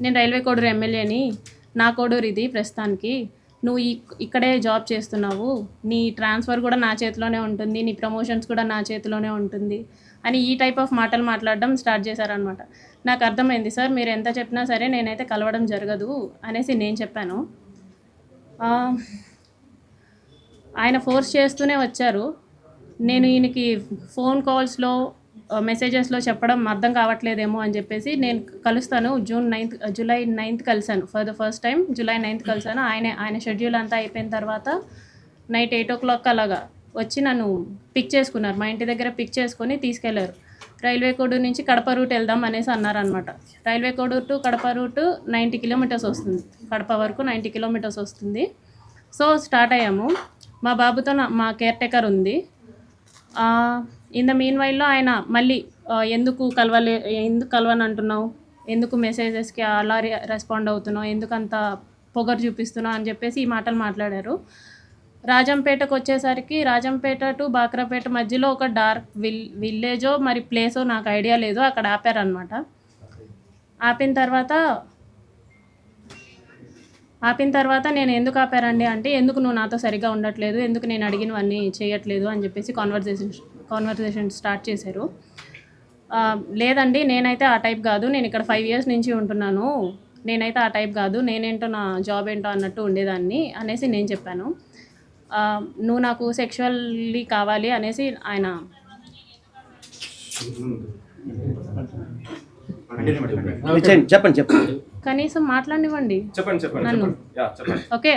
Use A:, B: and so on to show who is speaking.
A: నేను రైల్వే కోడూరు ఎమ్మెల్యేని, నా కోడూరు ఇది ప్రస్తుతానికి, నువ్వు ఇక్కడే జాబ్ చేస్తున్నావు, నీ ట్రాన్స్ఫర్ కూడా నా చేతిలోనే ఉంటుంది, నీ ప్రమోషన్స్ కూడా నా చేతిలోనే ఉంటుంది అని ఈ టైప్ ఆఫ్ మాటలు మాట్లాడడం స్టార్ట్ చేశారనమాట. నాకు అర్థమైంది, సార్ మీరు ఎంత చెప్పినా సరే నేనైతే కలవడం జరగదు అనేసి నేను చెప్పాను. ఆయన ఫోర్స్ చేస్తూనే వచ్చారు. నేను ఈయనకి ఫోన్ కాల్స్లో మెసేజెస్లో చెప్పడం అర్థం కావట్లేదేమో అని చెప్పేసి నేను కలుస్తాను. జూలై 9th కలిశాను. For the first time July 9th కలిశాను. ఆయన షెడ్యూల్ అంతా అయిపోయిన తర్వాత నైట్ 8 o'clock అలాగా వచ్చి నన్ను పిక్ చేసుకున్నారు. మా ఇంటి దగ్గర పిక్ చేసుకొని తీసుకెళ్లారు. రైల్వే కోడూరు నుంచి కడప రూట్ వెళ్దాం అనేసి అన్నారనమాట. Railway Koduru to Kadapa route 90 kilometers వస్తుంది. కడప వరకు 90 kilometers వస్తుంది. సో స్టార్ట్ అయ్యాము. మా బాబుతో మా కేర్ టేకర్ ఉంది. ఇన్ ద మీన్ వైల్లో ఆయన మళ్ళీ ఎందుకు కలవని అంటున్నావు, ఎందుకు మెసేజెస్కి అలా రెస్పాండ్ అవుతున్నావు, ఎందుకు అంత పొగరు చూపిస్తున్నావు అని చెప్పేసి ఈ మాటలు మాట్లాడారు. రాజంపేటకు వచ్చేసరికి రాజంపేట టు బాక్రాపేట మధ్యలో ఒక డార్క్ విలేజో మరి ప్లేసో నాకు ఐడియా లేదు, అక్కడ ఆపారనమాట. ఆపిన తర్వాత నేను ఎందుకు ఆపారండి అంటే, ఎందుకు నువ్వు నాతో సరిగా ఉండట్లేదు, ఎందుకు నేను అడిగినవన్నీ చేయట్లేదు అని చెప్పేసి కాన్వర్జేషన్ స్టార్ట్ చేశారు. లేదండి నేనైతే ఆ టైప్ కాదు, నేను ఇక్కడ 5 years నుంచి ఉంటున్నాను, నేనైతే ఆ టైప్ కాదు, నేనేంటో నా జాబ్ ఏంటో అన్నట్టు ఉండేదాన్ని అనేసి నేను చెప్పాను. నువ్వు నాకు సెక్షువల్లీ కావాలి అనేసి ఆయన
B: చెప్పండి
A: కనీసం మాట్లాడివ్వండి నన్ను. ఓకే.